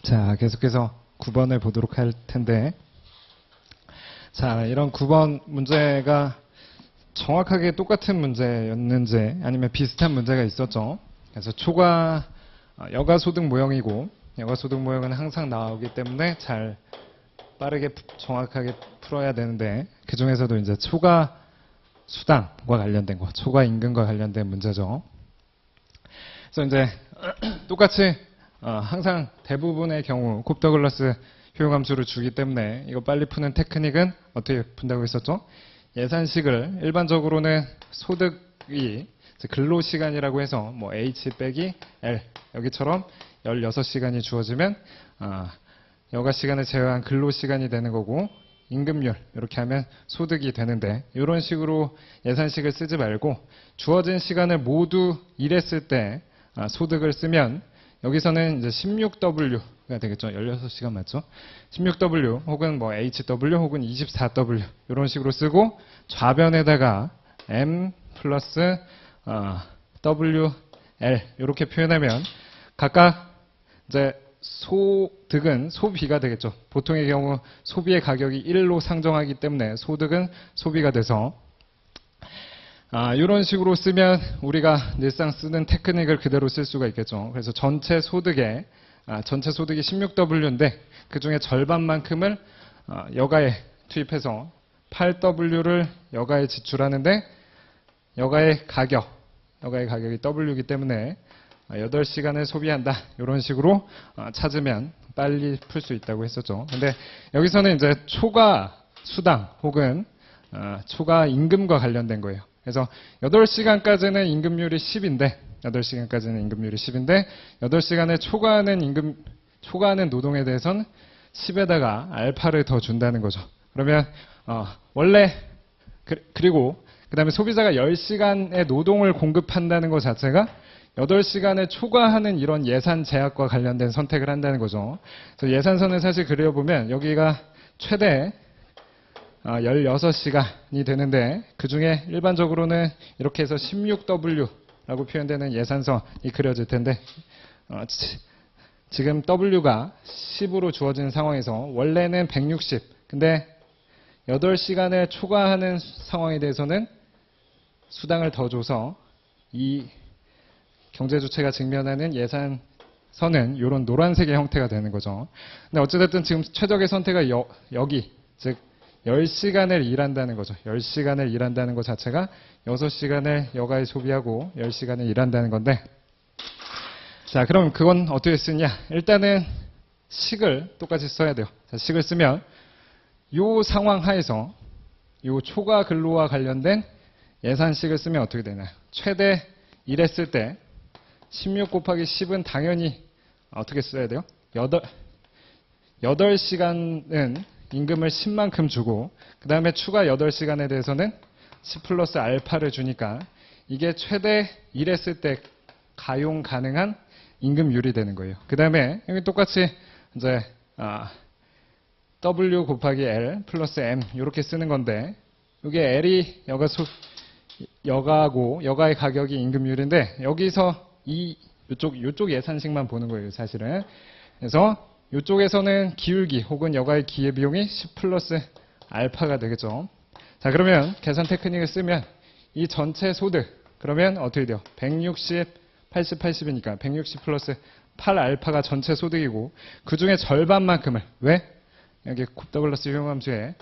자, 계속해서 9번을 보도록 할 텐데, 자, 이런 9번 문제가 정확하게 똑같은 문제였는지 아니면 비슷한 문제가 있었죠. 그래서 초과 여가소득 모형이고, 여가소득 모형은 항상 나오기 때문에 잘 빠르게 정확하게 풀어야 되는데, 그 중에서도 이제 초과 수당과 관련된 거, 초과 임금과 관련된 문제죠. 그래서 이제 똑같이 항상 대부분의 경우 콥더글라스 효용함수를 주기 때문에 이거 빨리 푸는 테크닉은 어떻게 푼다고 했었죠? 예산식을 일반적으로는 소득이 근로시간이라고 해서 뭐 H 빼기 L 여기처럼 16시간이 주어지면 여가시간을 제외한 근로시간이 되는 거고 임금률 이렇게 하면 소득이 되는데 이런 식으로 예산식을 쓰지 말고 주어진 시간을 모두 일했을 때 소득을 쓰면 여기서는 이제 16W가 되겠죠. 16시간 맞죠? 16W 혹은 뭐 HW 혹은 24W 이런 식으로 쓰고 좌변에다가 M 플러스 WL 이렇게 표현하면 각각 이제 소득은 소비가 되겠죠. 보통의 경우 소비의 가격이 1로 상정하기 때문에 소득은 소비가 돼서 이런 식으로 쓰면 우리가 늘상 쓰는 테크닉을 그대로 쓸 수가 있겠죠. 그래서 전체 소득이 16W인데 그 중에 절반만큼을 여가에 투입해서 8W를 여가에 지출하는데 여가의 가격이 W이기 때문에 8시간을 소비한다. 이런 식으로 찾으면 빨리 풀 수 있다고 했었죠. 근데 여기서는 이제 초과 수당 혹은 초과 임금과 관련된 거예요. 그래서 8시간까지는 임금률이 10인데 8시간을 초과하는 노동에 대해서는 10에다가 알파를 더 준다는 거죠. 그러면 원래 그리고 그다음에 소비자가 10시간의 노동을 공급한다는 것 자체가 8시간을 초과하는 이런 예산 제약과 관련된 선택을 한다는 거죠. 그래서 예산선을 사실 그려보면 여기가 최대 16시간이 되는데 그 중에 일반적으로는 이렇게 해서 16W라고 표현되는 예산선이 그려질 텐데 지금 W가 10으로 주어진 상황에서 원래는 160 근데 8시간을 초과하는 상황에 대해서는 수당을 더 줘서 이 경제주체가 직면하는 예산선은 이런 노란색의 형태가 되는 거죠. 근데 어찌됐든 지금 최적의 선택은 여기 즉 10시간을 일한다는 거죠. 10시간을 일한다는 것 자체가 6시간을 여가에 소비하고 10시간을 일한다는 건데 자, 그럼 그건 어떻게 쓰냐? 일단은 식을 똑같이 써야 돼요. 자, 식을 쓰면 이 상황 하에서 이 초과 근로와 관련된 예산식을 쓰면 어떻게 되나요? 최대 일했을 때 16 곱하기 10은 당연히 어떻게 써야 돼요? 8시간은 임금을 10만큼 주고 그 다음에 추가 8시간에 대해서는 10 플러스 알파를 주니까 이게 최대 일했을 때 가용 가능한 임금률이 되는 거예요. 그 다음에 여기 똑같이 이제 W 곱하기 L 플러스 M 이렇게 쓰는 건데 이게 L이 여가고 여가의 가격이 임금률인데 여기서 이쪽 예산식만 보는 거예요, 사실은. 그래서 이쪽에서는 기울기 혹은 여가의 기회비용이 10 플러스 알파가 되겠죠. 자, 그러면 계산 테크닉을 쓰면 이 전체 소득 그러면 어떻게 돼요? 160, 80, 80이니까 160 플러스 8 알파가 전체 소득이고 그 중에 절반만큼을 왜? 여기 콥더글라스 효용함수에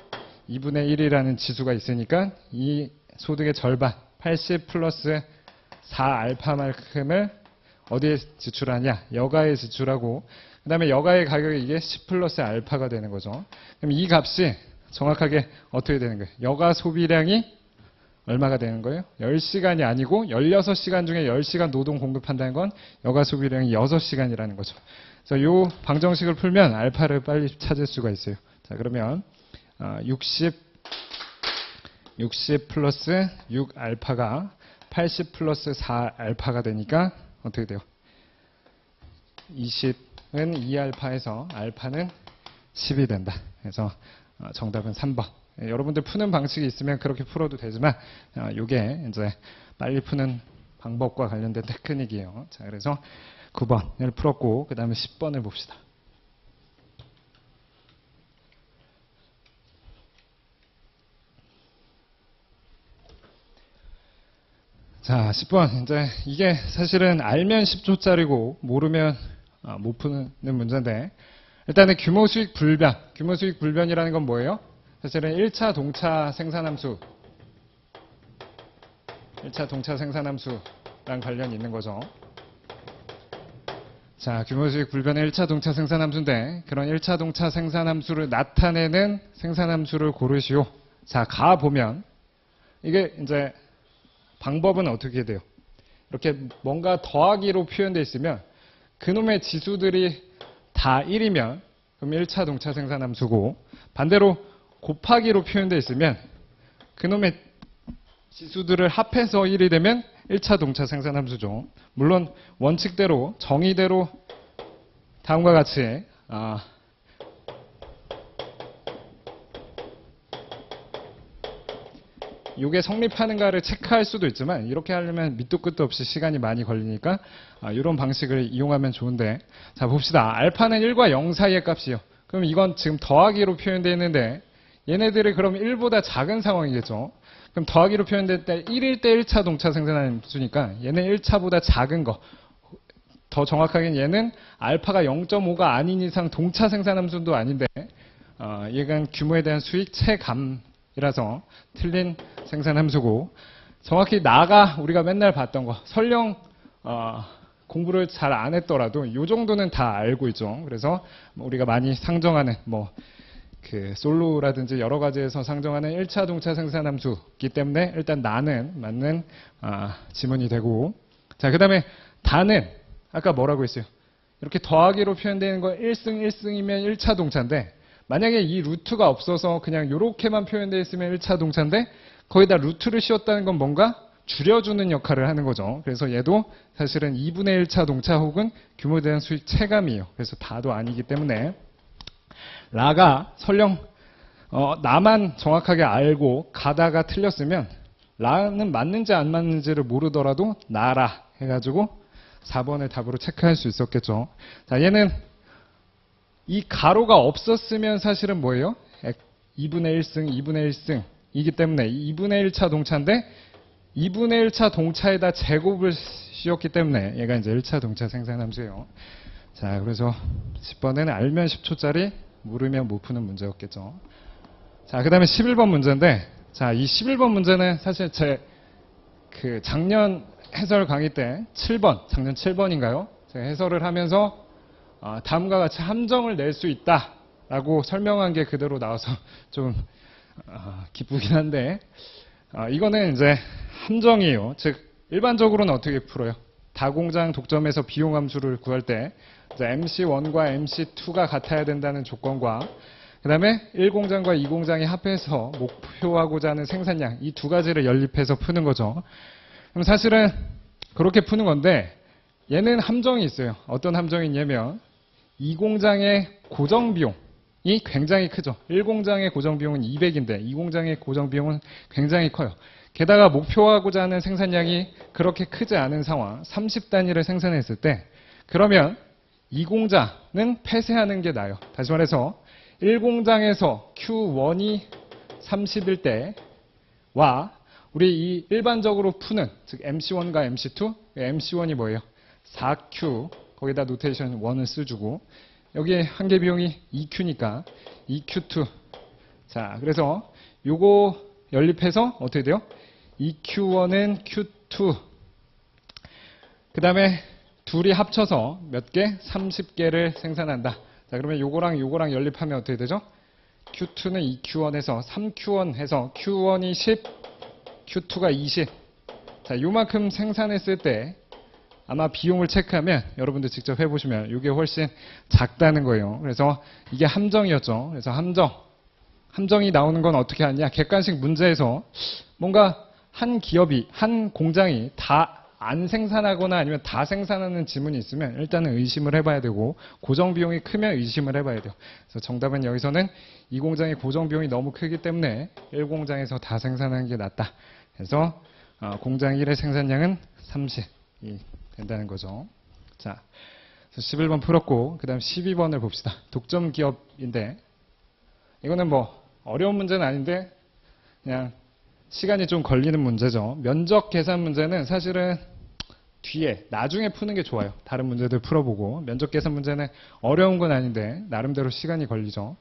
2분의 1이라는 지수가 있으니까 이 소득의 절반 80 플러스 4 알파만큼을 어디에 지출하냐? 여가에 지출하고 그 다음에 여가의 가격이 이게 10 플러스 알파가 되는 거죠. 그럼 이 값이 정확하게 어떻게 되는 거예요? 여가 소비량이 얼마가 되는 거예요? 10시간이 아니고 16시간 중에 10시간 노동 공급한다는 건 여가 소비량이 6시간이라는 거죠. 그래서 이 방정식을 풀면 알파를 빨리 찾을 수가 있어요. 자, 그러면 60 플러스 6 알파가 80 플러스 4 알파가 되니까 어떻게 돼요? 20은 2 알파에서 알파는 10이 된다. 그래서 정답은 3번. 여러분들 푸는 방식이 있으면 그렇게 풀어도 되지만 이게 이제 빨리 푸는 방법과 관련된 테크닉이에요. 자, 그래서 9번을 풀었고 그 다음에 10번을 봅시다. 자, 10번. 이제 이게 사실은 알면 10초짜리고 모르면 못 푸는 문제인데, 일단은 규모 수익 불변. 규모 수익 불변이라는 건 뭐예요? 사실은 1차 동차 생산함수. 1차 동차 생산함수랑 관련이 있는 거죠. 자, 규모 수익 불변의 1차 동차 생산함수인데, 그런 1차 동차 생산함수를 나타내는 생산함수를 고르시오. 자, 가보면, 이게 이제 방법은 어떻게 돼요? 이렇게 뭔가 더하기로 표현되어 있으면 그놈의 지수들이 다 1이면 그럼 1차 동차 생산함수고, 반대로 곱하기로 표현되어 있으면 그놈의 지수들을 합해서 1이 되면 1차 동차 생산함수죠. 물론 원칙대로 정의대로 다음과 같이 이게 성립하는가를 체크할 수도 있지만, 이렇게 하려면 밑도 끝도 없이 시간이 많이 걸리니까 이런 방식을 이용하면 좋은데, 자 봅시다. 알파는 1과 0 사이의 값이요. 그럼 이건 지금 더하기로 표현되어 있는데 얘네들이 그럼 1보다 작은 상황이겠죠. 그럼 더하기로 표현될 때 1일 때 1차 동차 생산함수니까 얘는 1차보다 작은 거. 더 정확하게는 얘는 알파가 0.5가 아닌 이상 동차 생산함수도 아닌데 얘가 규모에 대한 수익 체감이라서 틀린 생산함수고, 정확히 나가 우리가 맨날 봤던 거, 설령 공부를 잘 안 했더라도 이 정도는 다 알고 있죠. 그래서 우리가 많이 상정하는 그 솔로라든지 여러 가지에서 상정하는 1차 동차 생산함수이기 때문에 일단 나는 맞는 지문이 되고, 자 그다음에 다는 아까 뭐라고 했어요? 이렇게 더하기로 표현되는 거 1승 1승이면 1차 동차인데, 만약에 이 루트가 없어서 그냥 이렇게만 표현되어 있으면 1차 동차인데 거기다 루트를 씌웠다는 건 뭔가 줄여주는 역할을 하는 거죠. 그래서 얘도 사실은 2분의 1차 동차 혹은 규모에 대한 수익 체감이에요. 그래서 다도 아니기 때문에 라가 설령 나만 정확하게 알고 가다가 틀렸으면 라는 맞는지 안 맞는지를 모르더라도 나라 해가지고 4번을 답으로 체크할 수 있었겠죠. 자, 얘는 이 가로가 없었으면 사실은 뭐예요? 2분의 1승, 2분의 1승 이기 때문에 2분의 1차 동차인데 2분의 1차 동차에다 제곱을 씌웠기 때문에 얘가 이제 1차 동차 생산함수예요. 자, 그래서 10번에는 알면 10초짜리 모르면 못 푸는 문제였겠죠. 자, 그 다음에 11번 문제인데, 자, 이 11번 문제는 사실 제 작년 해설 강의 때 7번, 작년 7번인가요? 제가 해설을 하면서 다음과 같이 함정을 낼 수 있다라고 설명한 게 그대로 나와서 좀 기쁘긴 한데, 이거는 이제 함정이에요. 즉 일반적으로는 어떻게 풀어요? 다공장 독점에서 비용함수를 구할 때 MC1과 MC2가 같아야 된다는 조건과 그 다음에 1공장과 2공장이 합해서 목표하고자 하는 생산량, 이 두 가지를 연립해서 푸는 거죠. 그럼 사실은 그렇게 푸는 건데 얘는 함정이 있어요. 어떤 함정이 있냐면 2공장의 고정비용이 굉장히 크죠. 1공장의 고정비용은 200인데 2공장의 고정비용은 굉장히 커요. 게다가 목표하고자 하는 생산량이 그렇게 크지 않은 상황, 30단위를 생산했을 때 그러면 2공장은 폐쇄하는 게 나아요. 다시 말해서 1공장에서 Q1이 30일 때와 우리 이 일반적으로 푸는 즉 MC1과 MC2, MC1이 뭐예요? 4Q, 거기다 노테이션 1을 써주고 여기에 한계 비용이 2Q니까 2Q2. 자, 그래서 요거 연립해서 어떻게 돼요? 2Q1은 Q2. 그 다음에 둘이 합쳐서 몇 개? 30개를 생산한다. 자, 그러면 요거랑 요거랑 연립하면 어떻게 되죠? Q2는 2Q1에서 3Q1 해서 Q1이 10, Q2가 20. 자, 요만큼 생산했을 때 아마 비용을 체크하면 여러분들 직접 해보시면 이게 훨씬 작다는 거예요. 그래서 이게 함정이었죠. 그래서 함정이 나오는 건 어떻게 하냐? 객관식 문제에서 뭔가 한 기업이, 한 공장이 다 안 생산하거나 아니면 다 생산하는 지문이 있으면 일단은 의심을 해봐야 되고 고정비용이 크면 의심을 해봐야 돼요. 그래서 정답은 여기서는 이 공장의 고정비용이 너무 크기 때문에 1공장에서 다 생산하는 게 낫다. 그래서 공장 1의 생산량은 30이 된다는 거죠. 자, 11번 풀었고 그 다음 12번을 봅시다. 독점 기업인데 이거는 뭐 어려운 문제는 아닌데 그냥 시간이 좀 걸리는 문제죠. 면적 계산 문제는 사실은 뒤에 나중에 푸는 게 좋아요. 다른 문제들 풀어보고. 면적 계산 문제는 어려운 건 아닌데 나름대로 시간이 걸리죠.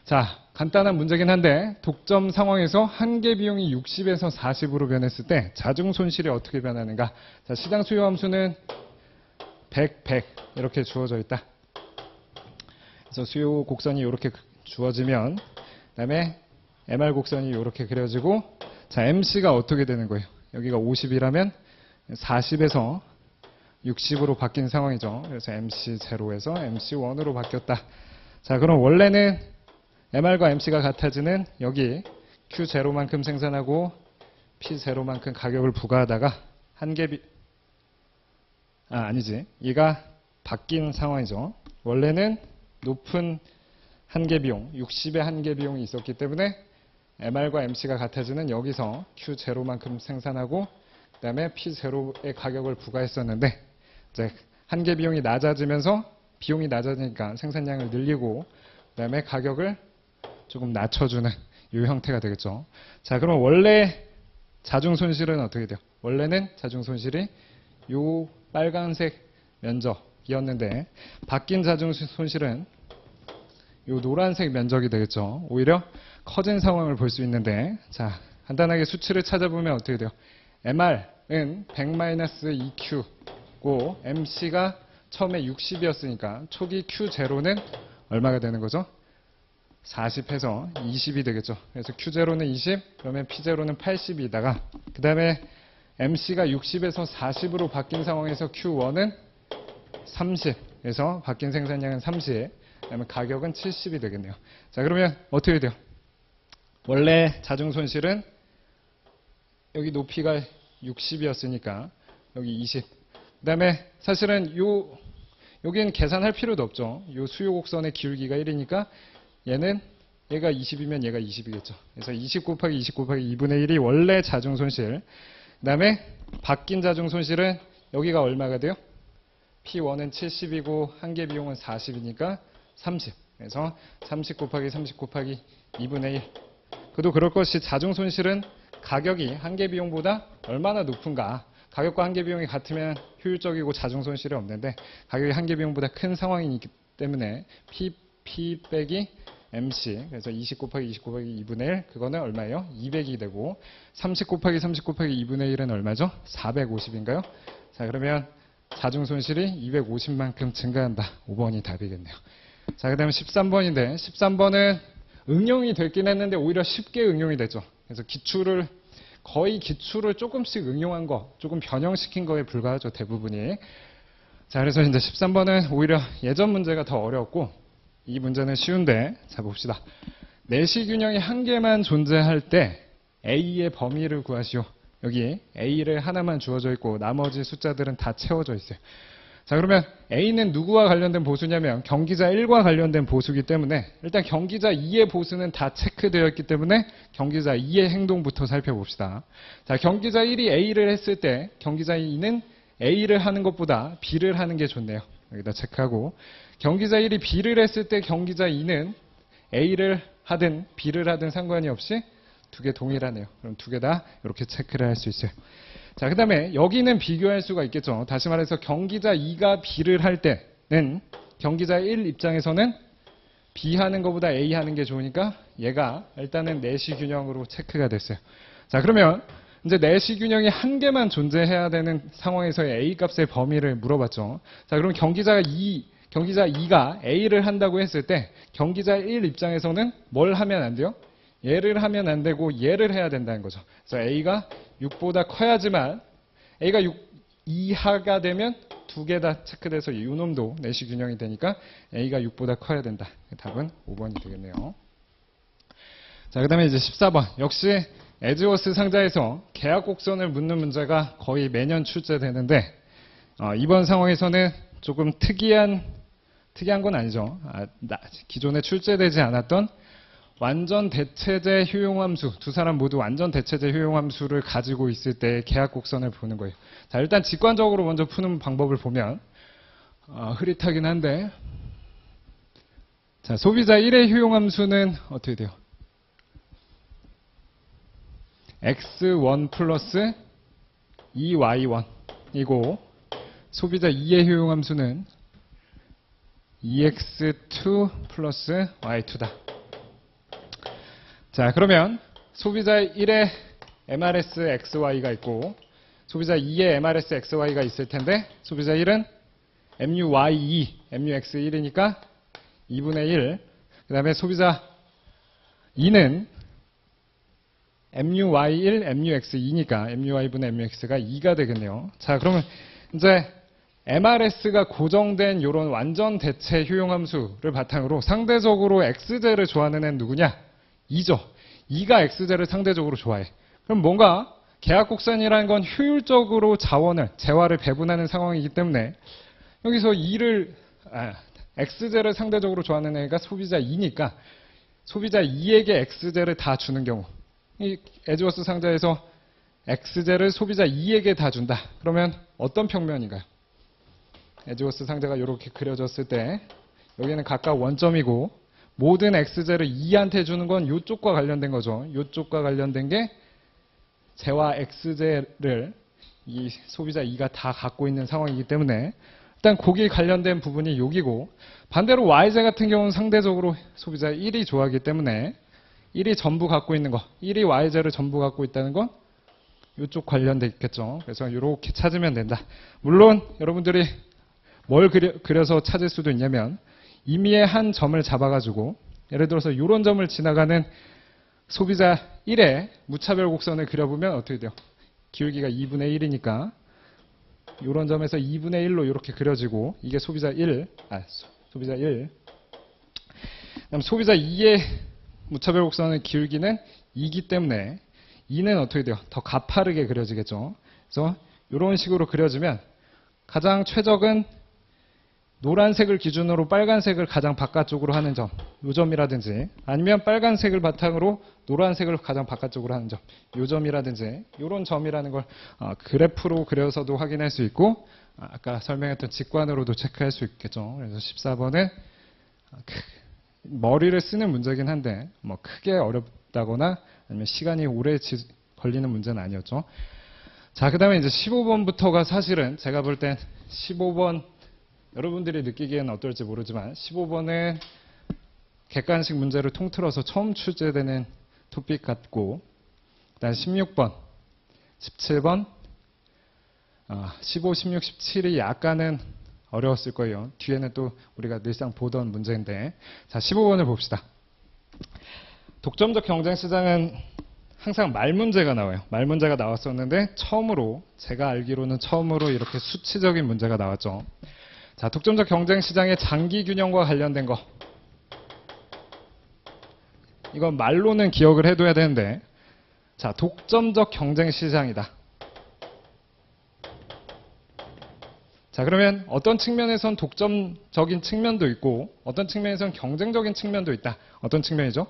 자, 간단한 문제긴 한데 독점 상황에서 한계 비용이 60에서 40으로 변했을 때 자중 손실이 어떻게 변하는가. 자, 시장 수요 함수는 100, 100 이렇게 주어져 있다. 그래서 수요 곡선이 이렇게 주어지면 그다음에 MR 곡선이 이렇게 그려지고 자, MC가 어떻게 되는 거예요? 여기가 50이라면 40에서 60으로 바뀐 상황이죠. 그래서 MC0에서 MC1으로 바뀌었다. 자, 그럼 원래는 MR과 MC가 같아지는 여기 Q0만큼 생산하고 P0만큼 가격을 부과하다가 아니지. 얘가 바뀐 상황이죠. 원래는 높은 한계 비용, 60의 한계 비용이 있었기 때문에 MR과 MC가 같아지는 여기서 Q0만큼 생산하고 그다음에 P0의 가격을 부과했었는데 이제 한계 비용이 낮아지면서 비용이 낮아지니까 생산량을 늘리고 그다음에 가격을 조금 낮춰주는 이 형태가 되겠죠. 자, 그럼 원래 자중 손실은 어떻게 돼요? 원래는 자중 손실이 이 빨간색 면적이었는데 바뀐 자중 손실은 이 노란색 면적이 되겠죠. 오히려 커진 상황을 볼 수 있는데 자, 간단하게 수치를 찾아보면 어떻게 돼요? MR은 100-2Q고 MC가 처음에 60이었으니까 초기 Q0는 얼마가 되는 거죠? 40해서 20이 되겠죠. 그래서 Q0는 20, 그러면 P0는 80이다가 그 다음에 MC가 60에서 40으로 바뀐 상황에서 Q1은 30에서 바뀐 생산량은 30, 그 다음에 가격은 70이 되겠네요. 자, 그러면 어떻게 돼요? 원래 자중 손실은 여기 높이가 60이었으니까 여기 20. 그 다음에 사실은 여기는 계산할 필요도 없죠. 요 수요 곡선의 기울기가 1이니까 얘가 20이면 얘가 20이겠죠. 그래서 20 곱하기 20 곱하기 2분의 1이 원래 자중 손실. 그 다음에 바뀐 자중 손실은 여기가 얼마가 돼요? P1은 70이고 한계 비용은 40이니까 30. 그래서 30 곱하기 30 곱하기 2분의 1. 그도 그럴 것이 자중 손실은 가격이 한계 비용보다 얼마나 높은가. 가격과 한계 비용이 같으면 효율적이고 자중 손실이 없는데 가격이 한계 비용보다 큰 상황이기 때문에 P 빼기 MC, 그래서 20 곱하기 20 곱하기 2분의 1, 그거는 얼마예요? 200이 되고 30 곱하기 30 곱하기 2분의 1은 얼마죠? 450인가요? 자, 그러면 자중 손실이 250만큼 증가한다. 5번이 답이겠네요. 자, 그 다음에 13번인데 13번은 응용이 됐긴 했는데 오히려 쉽게 응용이 되죠. 그래서 거의 기출을 조금씩 응용한 거, 조금 변형시킨 거에 불과하죠. 대부분이. 자, 그래서 이제 13번은 오히려 예전 문제가 더 어려웠고 이 문제는 쉬운데 자, 봅시다. 내시균형이 한 개만 존재할 때 A의 범위를 구하시오. 여기 A를 하나만 주어져 있고 나머지 숫자들은 다 채워져 있어요. 자, 그러면 A는 누구와 관련된 보수냐면 경기자 1과 관련된 보수기 때문에 일단 경기자 2의 보수는 다 체크되어 있기 때문에 경기자 2의 행동부터 살펴봅시다. 자, 경기자 1이 A를 했을 때 경기자 2는 A를 하는 것보다 B를 하는 게 좋네요. 여기다 체크하고 경기자 1이 B를 했을 때 경기자 2는 A를 하든 B를 하든 상관이 없이 두 개 동일하네요. 그럼 두 개 다 이렇게 체크를 할 수 있어요. 자, 그 다음에 여기는 비교할 수가 있겠죠. 다시 말해서 경기자 2가 B를 할 때는 경기자 1 입장에서는 B 하는 것보다 A 하는 게 좋으니까 얘가 일단은 내시균형으로 체크가 됐어요. 자, 그러면 이제 내시균형이 한 개만 존재해야 되는 상황에서의 A 값의 범위를 물어봤죠. 자, 그럼 경기자 2가 A를 한다고 했을 때 경기자 1 입장에서는 뭘 하면 안 돼요? 얘를 하면 안 되고 얘를 해야 된다는 거죠. 그래서 A가 6보다 커야지만 A가 6 이하가 되면 두 개 다 체크돼서 이 놈도 내시균형이 되니까 A가 6보다 커야 된다. 답은 5번이 되겠네요. 자, 그 다음에 이제 14번. 역시 에즈워스 상자에서 계약 곡선을 묻는 문제가 거의 매년 출제되는데 이번 상황에서는 조금 특이한 건 아니죠. 기존에 출제되지 않았던 완전 대체제 효용함수, 두 사람 모두 완전 대체제 효용함수를 가지고 있을 때 계약 곡선을 보는 거예요. 자, 일단 직관적으로 먼저 푸는 방법을 보면 흐릿하긴 한데 자, 소비자 1의 효용함수는 어떻게 돼요? x1 플러스 2y1이고 소비자 2의 효용함수는 2x2 플러스 y2다. 자, 그러면 소비자 1의 MRS XY가 있고 소비자 2의 MRS XY가 있을 텐데 소비자 1은 MUY2, MUX1이니까 2분의 1. 그 다음에 소비자 2는 MUY1, MUX2니까 MUY분의 MUX가 2가 되겠네요. 자, 그러면 이제 MRS가 고정된 이런 완전 대체 효용함수를 바탕으로 상대적으로 XJ를 좋아하는 애는 누구냐? 2죠. 2가 XJ를 상대적으로 좋아해. 그럼 뭔가 계약곡선이라는 건 효율적으로 자원을, 재화를 배분하는 상황이기 때문에 여기서 XJ를 상대적으로 좋아하는 애가 소비자 2니까 소비자 2에게 XJ를 다 주는 경우 이 에즈워스 상자에서 XJ를 소비자 2에게 다 준다. 그러면 어떤 평면인가요? 에즈워스 상자가 이렇게 그려졌을 때 여기는 각각 원점이고 모든 XJ를 2한테 주는 건 이쪽과 관련된 거죠. 이쪽과 관련된 게 재화 XJ를 이 소비자 2가 다 갖고 있는 상황이기 때문에 일단 거기에 관련된 부분이 여기고 반대로 YJ 같은 경우는 상대적으로 소비자 1이 좋아하기 때문에 1이 전부 갖고 있는 거 1이 YJ를 전부 갖고 있다는 건 이쪽 관련돼 있겠죠. 그래서 이렇게 찾으면 된다. 물론 여러분들이 뭘 그려서 찾을 수도 있냐면 임의의 한 점을 잡아가지고 예를 들어서 이런 점을 지나가는 소비자 1의 무차별 곡선을 그려보면 어떻게 돼요? 기울기가 2분의 1이니까 이런 점에서 2분의 1로 이렇게 그려지고 이게 소비자 1. 그다음 소비자 2의 무차별 곡선의 기울기는 2이기 때문에 2는 어떻게 돼요? 더 가파르게 그려지겠죠. 그래서 이런 식으로 그려지면 가장 최적은 노란색을 기준으로 빨간색을 가장 바깥쪽으로 하는 점, 요 점이라든지 아니면 빨간색을 바탕으로 노란색을 가장 바깥쪽으로 하는 점, 요 점이라든지 이런 점이라는 걸 그래프로 그려서도 확인할 수 있고 아까 설명했던 직관으로도 체크할 수 있겠죠. 그래서 14번은 머리를 쓰는 문제긴 한데 뭐 크게 어렵다거나 아니면 시간이 오래 걸리는 문제는 아니었죠. 자, 그 다음에 이제 15번부터가 사실은 제가 볼 땐 15번 여러분들이 느끼기에는 어떨지 모르지만 15번은 객관식 문제를 통틀어서 처음 출제되는 토픽 같고 그다음 16번, 17번, 15, 16, 17이 약간은 어려웠을 거예요. 뒤에는 또 우리가 늘상 보던 문제인데 자 15번을 봅시다. 독점적 경쟁시장은 항상 말 문제가 나와요. 말 문제가 나왔었는데 처음으로 제가 알기로는 처음으로 이렇게 수치적인 문제가 나왔죠. 자, 독점적 경쟁시장의 장기 균형과 관련된 거. 이건 말로는 기억을 해둬야 되는데 자, 독점적 경쟁시장이다. 자, 그러면 어떤 측면에선 독점적인 측면도 있고 어떤 측면에선 경쟁적인 측면도 있다. 어떤 측면이죠?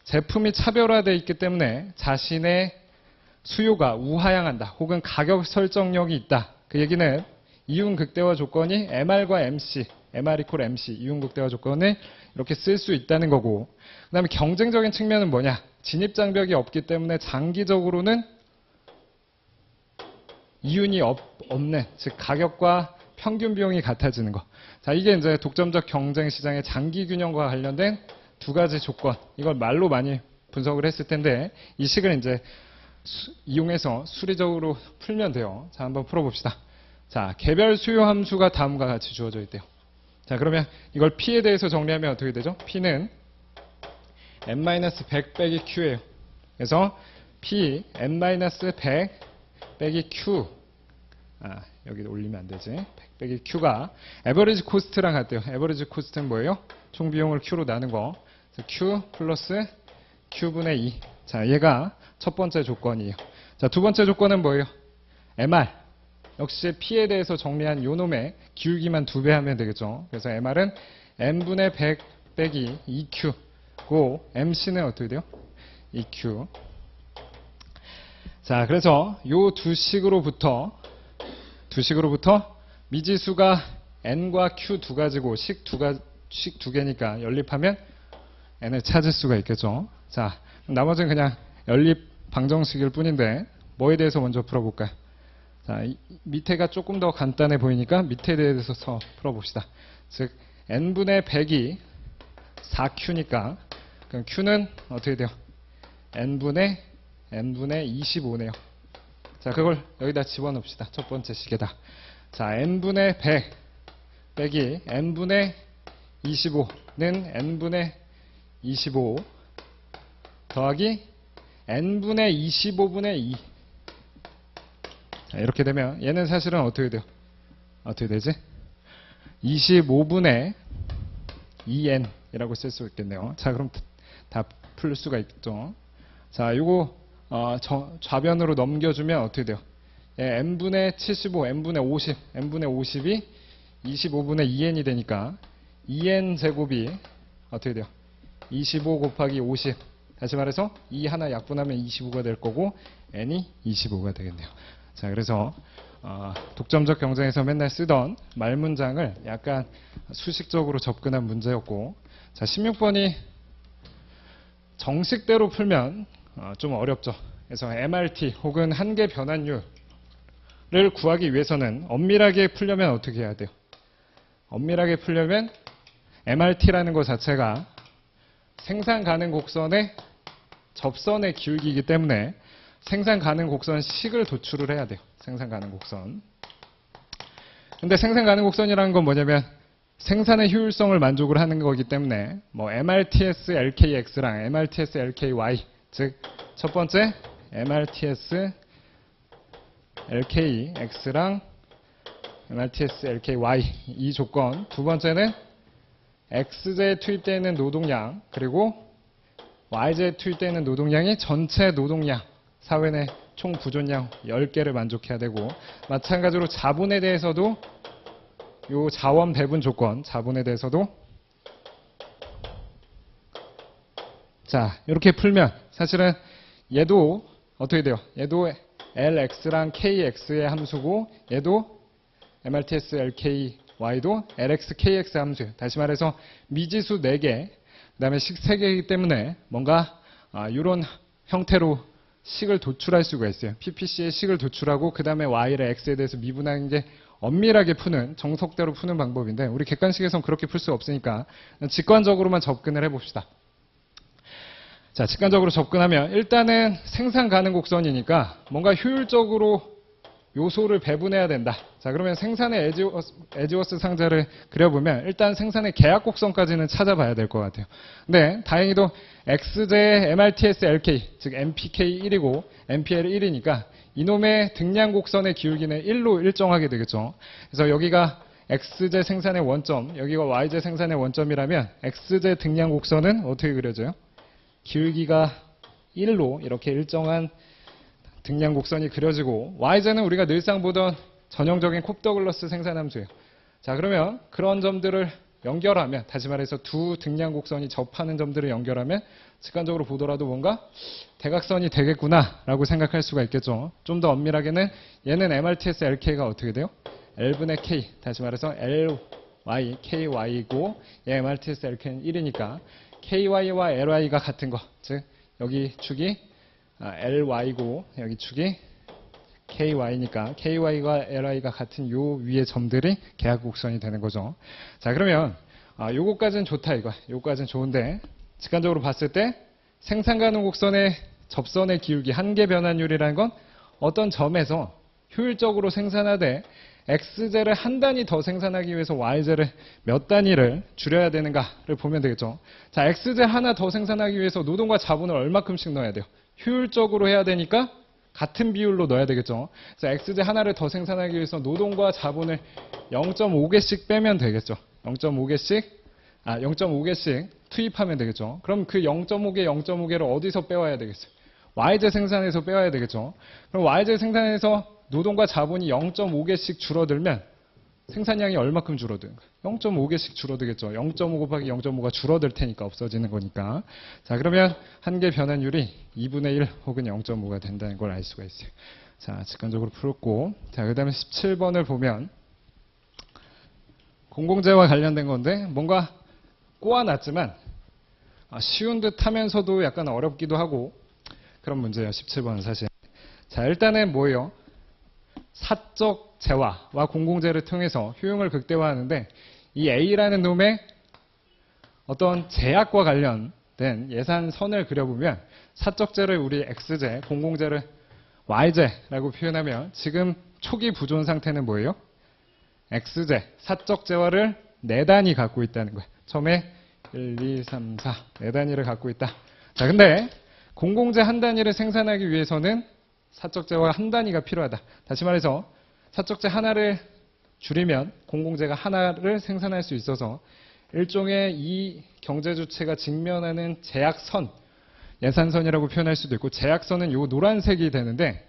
제품이 차별화되어 있기 때문에 자신의 수요가 우하향한다. 혹은 가격 설정력이 있다. 그 얘기는 이윤 극대화 조건이 MR과 MC, MR 이퀄 MC, 이윤 극대화 조건을 이렇게 쓸 수 있다는 거고 그 다음에 경쟁적인 측면은 뭐냐? 진입장벽이 없기 때문에 장기적으로는 이윤이 없는, 즉 가격과 평균 비용이 같아지는 거. 자, 이게 이제 독점적 경쟁 시장의 장기 균형과 관련된 두 가지 조건. 이걸 말로 많이 분석을 했을 텐데 이 식을 이제 이용해서 수리적으로 풀면 돼요. 자, 한번 풀어봅시다. 자, 개별 수요 함수가 다음과 같이 주어져 있대요. 자, 그러면 이걸 P에 대해서 정리하면 어떻게 되죠? P는 n-100 빼기 Q예요. 그래서 P n-100 빼기 Q. 여기 올리면 안 되지. 100 빼기 Q가 에버리지 코스트랑 같대요. 에버리지 코스트는 뭐예요? 총 비용을 Q로 나눈 거. 그래서 Q 플러스 Q분의 2. 자, 얘가 첫 번째 조건이에요. 자, 두 번째 조건은 뭐예요? MR. 역시 P에 대해서 정리한 요 놈의 기울기만 2배 하면 되겠죠. 그래서 MR은 N분의 100 빼기 2Q고 MC는 어떻게 돼요? 2Q. 자, 그래서 요 두 식으로부터 미지수가 N과 Q 두 가지고 식 두 개니까 연립하면 N을 찾을 수가 있겠죠. 자, 나머지는 그냥 연립 방정식일 뿐인데 뭐에 대해서 먼저 풀어볼까요? 자, 밑에가 조금 더 간단해 보이니까 밑에 대해서 풀어봅시다. 즉 n분의 100이 4q니까 그럼 q는 어떻게 돼요? n분의 25네요. 자, 그걸 여기다 집어넣읍시다. 첫 번째 식에다. 자, n분의 100 빼기 n분의 25는 n분의 25 더하기 n분의 25분의 2. 자, 이렇게 되면 얘는 사실은 어떻게 돼요? 어떻게 되지? 25분의 2n이라고 쓸 수 있겠네요. 자, 그럼 다 풀 수가 있죠. 자, 요거 좌변으로 넘겨주면 어떻게 돼요? 예, n분의 75, n분의 50, n분의 50이 25분의 2n이 되니까 2n 제곱이 어떻게 돼요? 25 곱하기 50. 다시 말해서 2 하나 약분하면 25가 될 거고 n이 25가 되겠네요. 자, 그래서 독점적 경쟁에서 맨날 쓰던 말문장을 약간 수식적으로 접근한 문제였고, 자, 16번이 정식대로 풀면 좀 어렵죠. 그래서 MRT 혹은 한계 변환율을 구하기 위해서는 엄밀하게 풀려면 어떻게 해야 돼요? 엄밀하게 풀려면 MRT라는 것 자체가 생산 가능 곡선의 접선의 기울기이기 때문에 생산 가능 곡선 식을 도출을 해야 돼요. 생산 가능 곡선. 근데 생산 가능 곡선이라는 건 뭐냐면 생산의 효율성을 만족을 하는 거기 때문에 뭐 MRTS LKX랑 MRTS LKY, 즉 첫 번째 MRTS LKX랑 MRTS LKY 이 조건, 두 번째는 X제에 투입되어 있는 노동량 그리고 Y제에 투입되어 있는 노동량이 전체 노동량, 사회 내 총 부존량 10개를 만족해야 되고, 마찬가지로 자본에 대해서도 요 자원 배분 조건, 자본에 대해서도 자, 이렇게 풀면 사실은 얘도 어떻게 돼요? 얘도 LX랑 KX의 함수고 얘도 MRTS LKY도 LX, KX 함수예요. 다시 말해서 미지수 4개, 그 다음에 식 3개이기 때문에 뭔가 이런 형태로 식을 도출할 수가 있어요. PPC의 식을 도출하고 그 다음에 Y를 X에 대해서 미분하는 게 엄밀하게 푸는, 정석대로 푸는 방법인데 우리 객관식에서는 그렇게 풀 수 없으니까 직관적으로만 접근을 해봅시다. 자, 직관적으로 접근하면 일단은 생산 가능 곡선이니까 뭔가 효율적으로 요소를 배분해야 된다. 자, 그러면 생산의 에지워스 상자를 그려보면 일단 생산의 계약 곡선까지는 찾아봐야 될 것 같아요. 근데 다행히도 X제의 MRTS LK, 즉 MPK 1이고 MPL 1이니까 이놈의 등량 곡선의 기울기는 1로 일정하게 되겠죠. 그래서 여기가 X제 생산의 원점, 여기가 Y제 생산의 원점이라면 X제 등량 곡선은 어떻게 그려져요? 기울기가 1로 이렇게 일정한 등량 곡선이 그려지고, Y제는 우리가 늘상 보던 전형적인 콥더글러스 생산함수예요. 자, 그러면 그런 점들을 연결하면, 다시 말해서 두 등량 곡선이 접하는 점들을 연결하면 직관적으로 보더라도 뭔가 대각선이 되겠구나 라고 생각할 수가 있겠죠. 좀 더 엄밀하게는 얘는 MRTS LK가 어떻게 돼요? L분의 K, 다시 말해서 LY, KY고 얘 MRTS LK는 1이니까 KY와 LY가 같은 거, 즉 여기 축이 LY고 여기 축이 KY니까 KY와 LY가 같은 요 위의 점들이 계약 곡선이 되는 거죠. 자, 그러면 요거까지는 좋다 이거. 요거까지는 좋은데 직관적으로 봤을 때 생산 가능 곡선의 접선의 기울기 한계 변환율이라는 건 어떤 점에서 효율적으로 생산하되 X제를 한 단위 더 생산하기 위해서 Y제를 몇 단위를 줄여야 되는가를 보면 되겠죠. 자, X제 하나 더 생산하기 위해서 노동과 자본을 얼마큼씩 넣어야 돼요? 효율적으로 해야 되니까 같은 비율로 넣어야 되겠죠. 그래서 X제 하나를 더 생산하기 위해서 노동과 자본을 0.5개씩 빼면 되겠죠. 0.5개씩 투입하면 되겠죠. 그럼 그 0.5개를 어디서 빼와야 되겠어요? Y제 생산에서 빼와야 되겠죠. 그럼 Y제 생산에서 노동과 자본이 0.5개씩 줄어들면 생산량이 얼마큼 줄어드는 거예요? 0.5개씩 줄어들겠죠. 0.5 곱하기 0.5가 줄어들 테니까 없어지는 거니까. 자, 그러면 한계 변환율이 2분의 1 혹은 0.5가 된다는 걸 알 수가 있어요. 자, 직관적으로 풀었고, 자, 그 다음에 17번을 보면 공공재와 관련된 건데 뭔가 꼬아놨지만 쉬운 듯 하면서도 약간 어렵기도 하고, 그런 문제예요. 17번은 사실. 자, 일단은 뭐예요? 사적 재화와 공공재를 통해서 효용을 극대화하는데 이 A라는 놈의 어떤 제약과 관련된 예산선을 그려보면 사적재를 우리 X재, 공공재를 Y재라고 표현하면 지금 초기 부존 상태는 뭐예요? X재, 사적 재화를 4단위 갖고 있다는 거예요. 처음에 1, 2, 3, 4, 4단위를 갖고 있다. 자, 근데 공공재 한 단위를 생산하기 위해서는 사적 재화 한 단위가 필요하다. 다시 말해서 사적재 하나를 줄이면 공공재가 하나를 생산할 수 있어서 일종의 이 경제 주체가 직면하는 제약선, 예산선이라고 표현할 수도 있고 제약선은 요 노란색이 되는데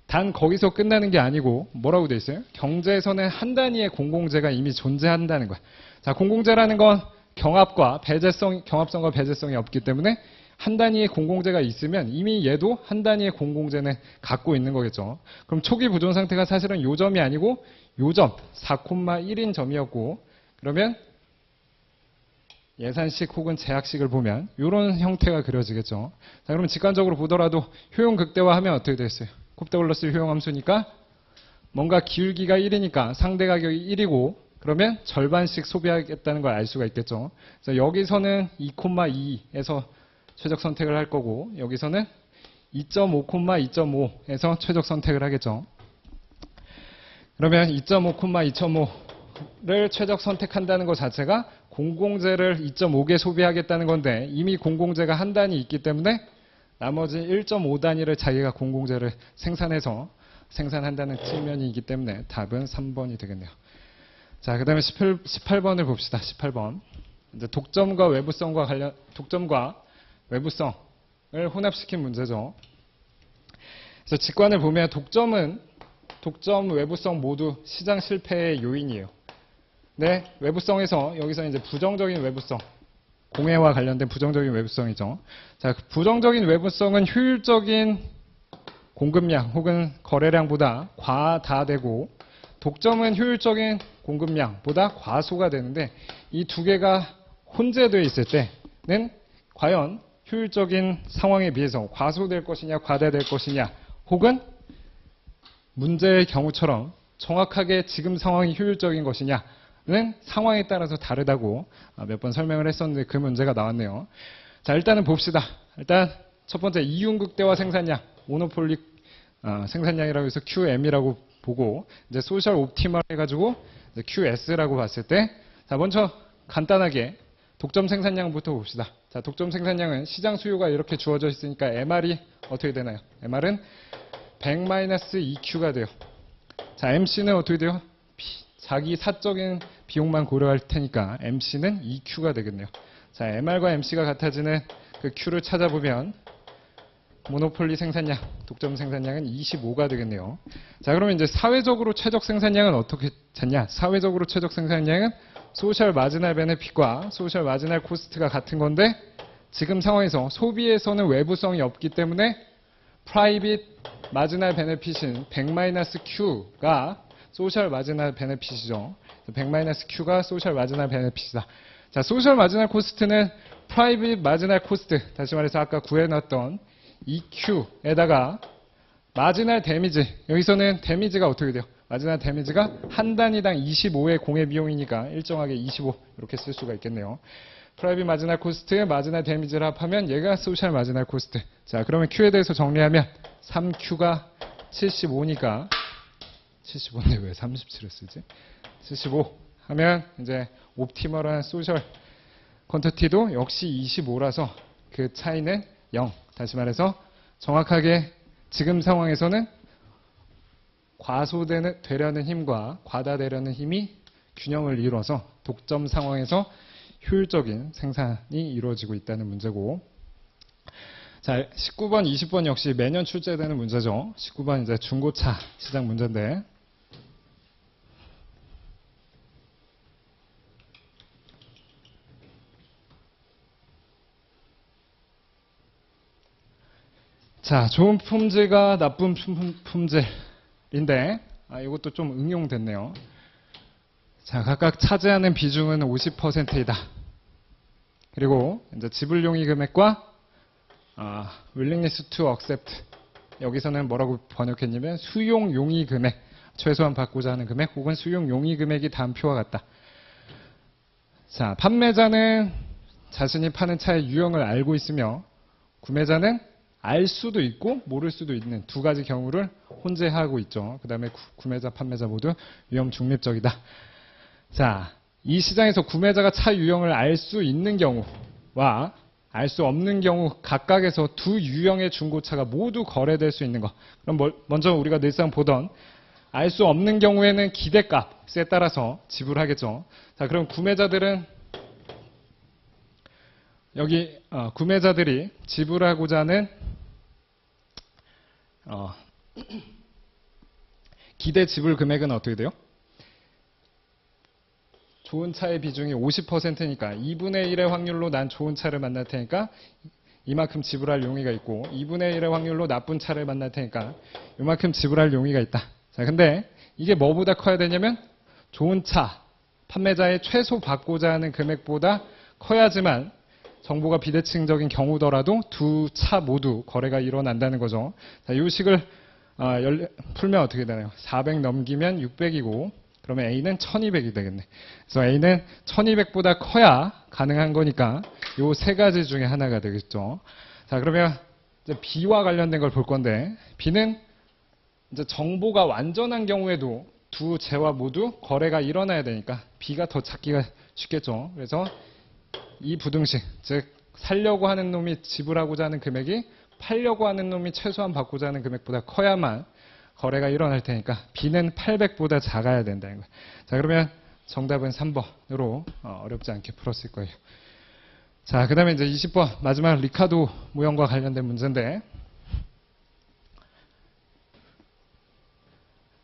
단 거기서 끝나는 게 아니고 뭐라고 돼 있어요? 경제에서는 한 단위의 공공재가 이미 존재한다는 거야. 자, 공공재라는 건 경합성과 배제성이 없기 때문에 한 단위의 공공재가 있으면 이미 얘도 한 단위의 공공재는 갖고 있는 거겠죠. 그럼 초기 부존 상태가 사실은 요 점이 아니고 요 점, 4,1인 점이었고 그러면 예산식 혹은 제약식을 보면 이런 형태가 그려지겠죠. 자, 그러면 직관적으로 보더라도 효용 극대화하면 어떻게 되겠어요? 곱더글러스 효용함수니까 뭔가 기울기가 1이니까 상대 가격이 1이고 그러면 절반씩 소비하겠다는 걸 알 수가 있겠죠. 그래서 여기서는 2,2에서 최적 선택을 할 거고 여기서는 2.5, 2.5에서 최적 선택을 하겠죠. 그러면 2.5, 2.5를 최적 선택한다는 것 자체가 공공재를 2.5개 소비하겠다는 건데 이미 공공재가 한 단위 있기 때문에 나머지 1.5단위를 자기가 공공재를 생산한다는 측면이기 때문에 답은 3번이 되겠네요. 자, 그 다음에 18번을 봅시다. 18번. 이제 독점과 외부성을 혼합시킨 문제죠. 그래서 직관을 보면 독점, 외부성 모두 시장 실패의 요인이에요. 네, 외부성에서 여기서 이제 부정적인 외부성, 공해와 관련된 부정적인 외부성이죠. 자, 부정적인 외부성은 효율적인 공급량 혹은 거래량보다 과다되고 독점은 효율적인 공급량보다 과소가 되는데 이 두 개가 혼재되어 있을 때는 과연 효율적인 상황에 비해서 과소될 것이냐 과다될 것이냐 혹은 문제의 경우처럼 정확하게 지금 상황이 효율적인 것이냐는 상황에 따라서 다르다고 몇 번 설명을 했었는데 그 문제가 나왔네요. 자, 일단은 봅시다. 일단 첫 번째 이윤극대화 생산량, 모노폴릭 생산량이라고 해서 QM이라고 보고 이제 소셜 옵티멀 해가지고 QS라고 봤을 때 자, 먼저 간단하게 독점 생산량부터 봅시다. 자, 독점 생산량은 시장 수요가 이렇게 주어져 있으니까 MR이 어떻게 되나요? MR은 100-2Q가 돼요. 자, MC는 어떻게 돼요? 자기 사적인 비용만 고려할 테니까 MC는 2Q가 되겠네요. 자, MR과 MC가 같아지는 그 Q를 찾아보면 모노폴리 생산량, 독점 생산량은 25가 되겠네요. 자, 그러면 이제 사회적으로 최적 생산량은 어떻게 찾냐? 사회적으로 최적 생산량은 소셜 마지널 베네핏과 소셜 마지널 코스트가 같은 건데 지금 상황에서 소비에서는 외부성이 없기 때문에 프라이빗 마지널 베네핏인 100-Q가 소셜 마지널 베네핏이죠. 100-Q가 소셜 마지널 베네핏이다. 자, 소셜 마지널 코스트는 프라이빗 마지널 코스트, 다시 말해서 아까 구해놨던 EQ에다가 마지널 데미지, 여기서는 데미지가 어떻게 돼요? 마지널 데미지가 한 단위당 25의 공해 비용이니까 일정하게 25 이렇게 쓸 수가 있겠네요. 프라이빗 마지널 코스트, 마지널 데미지를 합하면 얘가 소셜 마지널 코스트. 자, 그러면 Q에 대해서 정리하면 3Q가 75니까 75인데 왜 37을 쓰지? 75 하면 이제 옵티멀한 소셜 퀀터티도 역시 25라서 그 차이는 0. 다시 말해서 정확하게 지금 상황에서는 과소되려는 힘과 과다되려는 힘이 균형을 이루어서 독점 상황에서 효율적인 생산이 이루어지고 있다는 문제고, 자, 19번, 20번 역시 매년 출제되는 문제죠. 19번 이제 중고차 시장 문제인데, 자, 좋은 품질과 나쁜 품질인데, 이것도 좀 응용됐네요. 자, 각각 차지하는 비중은 50%이다. 그리고 이제 지불용의 금액과 willingness to accept. 여기서는 뭐라고 번역했냐면 수용 용의 금액, 최소한 받고자 하는 금액 혹은 수용 용의 금액이 다음 표와 같다. 자, 판매자는 자신이 파는 차의 유형을 알고 있으며 구매자는 알 수도 있고 모를 수도 있는 두 가지 경우를 혼재하고 있죠. 그 다음에 구매자, 판매자 모두 위험 중립적이다. 자, 이 시장에서 구매자가 차 유형을 알 수 있는 경우와 알 수 없는 경우 각각에서 두 유형의 중고차가 모두 거래될 수 있는 것. 그럼 먼저 우리가 늘상 보던 알 수 없는 경우에는 기대값에 따라서 지불하겠죠. 자, 그럼 구매자들은 여기 구매자들이 지불하고자 하는 기대 지불 금액은 어떻게 돼요? 좋은 차의 비중이 50%니까 2분의 1의 확률로 난 좋은 차를 만날 테니까 이만큼 지불할 용의가 있고 2분의 1의 확률로 나쁜 차를 만날 테니까 이만큼 지불할 용의가 있다. 자, 근데 이게 뭐보다 커야 되냐면 좋은 차, 판매자의 최소 받고자 하는 금액보다 커야지만 정보가 비대칭적인 경우더라도 두 차 모두 거래가 일어난다는 거죠. 자, 이 식을 풀면 어떻게 되나요? 400 넘기면 600이고 그러면 A는 1200이 되겠네. 그래서 A는 1200보다 커야 가능한 거니까 이 세 가지 중에 하나가 되겠죠. 자, 그러면 이제 B와 관련된 걸 볼 건데 B는 이제 정보가 완전한 경우에도 두 재화 모두 거래가 일어나야 되니까 B가 더 찾기가 쉽겠죠. 그래서 이 부등식, 즉 살려고 하는 놈이 지불하고자 하는 금액이 팔려고 하는 놈이 최소한 받고자 하는 금액보다 커야만 거래가 일어날 테니까 B는 800보다 작아야 된다는 거예요. 자, 그러면 정답은 3번으로 어렵지 않게 풀었을 거예요. 자, 그 다음에 이제 20번 마지막 리카도 모형과 관련된 문제인데,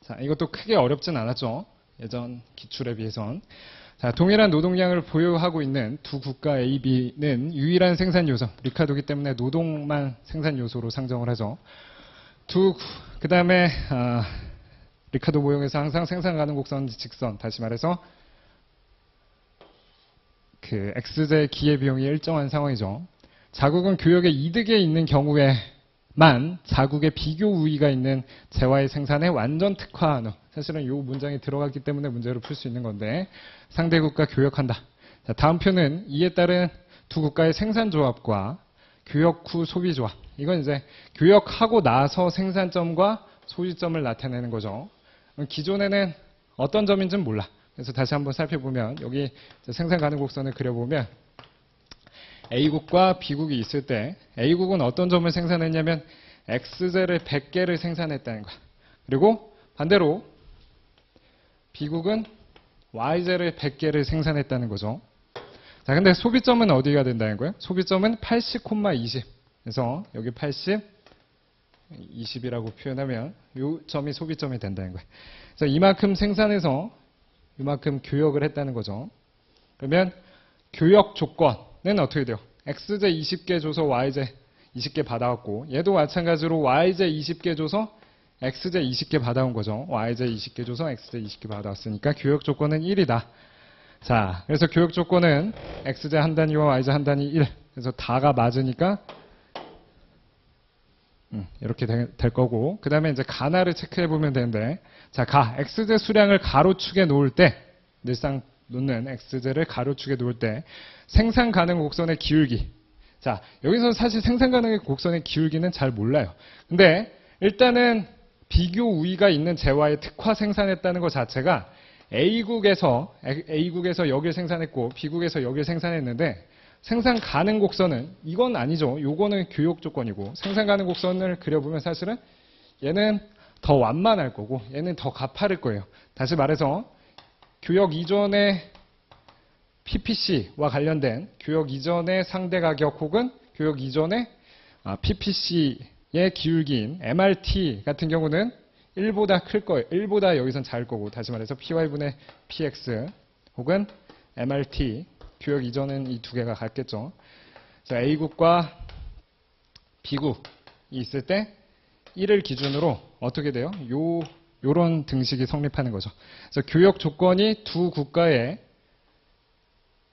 자, 이것도 크게 어렵진 않았죠. 예전 기출에 비해선. 자, 동일한 노동량을 보유하고 있는 두 국가 A, B는 유일한 생산 요소, 리카도기 때문에 노동만 생산 요소로 상정을 하죠. 그 다음에 리카도 모형에서 항상 생산 가능 곡선, 직선, 다시 말해서 그 X제 기회 비용이 일정한 상황이죠. 자국은 교역의 이득에 있는 경우에만 자국의 비교 우위가 있는 재화의 생산에 완전 특화하는, 사실은 이 문장이 들어갔기 때문에 문제를 풀 수 있는 건데, 상대국과 교역한다. 자, 다음 표는 이에 따른 두 국가의 생산조합과 교역 후 소비조합. 이건 이제 교역하고 나서 생산점과 소비점을 나타내는 거죠. 기존에는 어떤 점인지는 몰라. 그래서 다시 한번 살펴보면 여기 생산 가능 곡선을 그려보면 A국과 B국이 있을 때 A국은 어떤 점을 생산했냐면 X제를 100개를 생산했다는 거야. 그리고 반대로 B국은 Y제를 100개를 생산했다는 거죠. 자, 근데 소비점은 어디가 된다는 거예요? 소비점은 80,20. 그래서 여기 80, 20이라고 표현하면 이 점이 소비점이 된다는 거예요. 그래서 이만큼 생산해서 이만큼 교역을 했다는 거죠. 그러면 교역 조건은 어떻게 돼요? X제 20개 줘서 Y제 20개 받아왔고, 얘도 마찬가지로 Y제 20개 줘서 X제 20개 받아온 거죠. Y제 20개 줘서 X제 20개 받아왔으니까 교역 조건은 1이다. 자, 그래서 교역 조건은 X제 한 단위와 Y제 한 단위 1. 그래서 다가 맞으니까 이렇게 될 거고, 그 다음에 이제 가나를 체크해 보면 되는데, 자, X제 수량을 가로축에 놓을 때, 늘상 놓는 X제를 가로축에 놓을 때, 생산 가능 곡선의 기울기. 자, 여기서 사실 생산 가능 곡선의 기울기는 잘 몰라요. 근데 일단은 비교 우위가 있는 재화의 특화 생산했다는 것 자체가 A국에서 여기를 생산했고, B국에서 여기를 생산했는데, 생산 가능 곡선은 이건 아니죠. 요거는 교역 조건이고, 생산 가능 곡선을 그려보면 사실은 얘는 더 완만할 거고 얘는 더 가파를 거예요. 다시 말해서 교역 이전의 PPC와 관련된 교역 이전의 상대 가격 혹은 교역 이전의 PPC의 기울기인 MRT 같은 경우는 1보다 클 거예요. 1보다 여기선 작을 거고, 다시 말해서 PY분의 PX 혹은 MRT, 교역 이전은 이 두 개가 같겠죠. 자, A국과 B국이 있을 때 1을 기준으로 어떻게 돼요? 요런 등식이 성립하는 거죠. 그래서 교역 조건이 두 국가의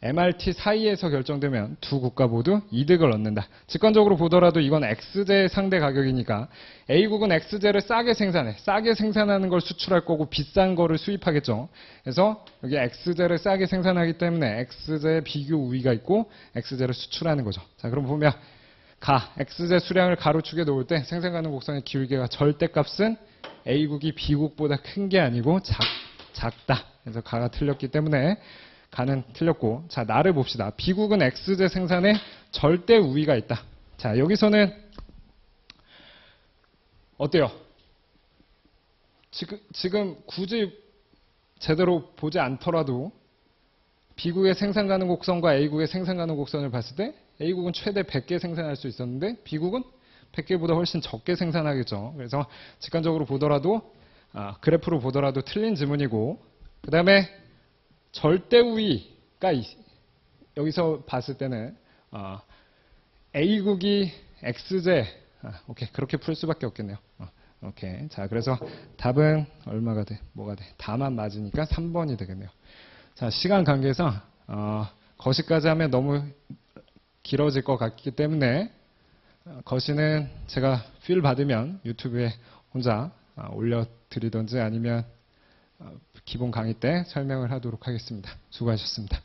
MRT 사이에서 결정되면 두 국가 모두 이득을 얻는다. 직관적으로 보더라도 이건 X제의 상대 가격이니까 A국은 X제를 싸게 생산해. 싸게 생산하는 걸 수출할 거고 비싼 거를 수입하겠죠. 그래서 여기 X제를 싸게 생산하기 때문에 X제의 비교 우위가 있고 X제를 수출하는 거죠. 자, 그럼 보면 X제 수량을 가로축에 놓을 때 생산 가능 곡선의 기울기가 절대값은 A국이 B국보다 큰 게 아니고 작다. 그래서 가가 틀렸기 때문에 가는 틀렸고, 자, 나를 봅시다. B국은 X제 생산에 절대 우위가 있다. 자, 여기서는 어때요? 지금 굳이 제대로 보지 않더라도 B국의 생산 가능 곡선과 A국의 생산 가능 곡선을 봤을 때 A국은 최대 100개 생산할 수 있었는데 B국은 100개보다 훨씬 적게 생산하겠죠. 그래서 직관적으로 보더라도 그래프로 보더라도 틀린 지문이고, 그 다음에 절대 우위가 여기서 봤을 때는 A국이 X제, 오케이, 그렇게 풀 수밖에 없겠네요. 오케이, 자, 그래서 답은 얼마가 돼? 뭐가 돼? 다만 맞으니까 3번이 되겠네요. 자, 시간 관계에서 거시까지 하면 너무 길어질 것 같기 때문에 거시는 제가 필 받으면 유튜브에 혼자 올려드리든지 아니면 기본 강의 때 설명을 하도록 하겠습니다. 수고하셨습니다.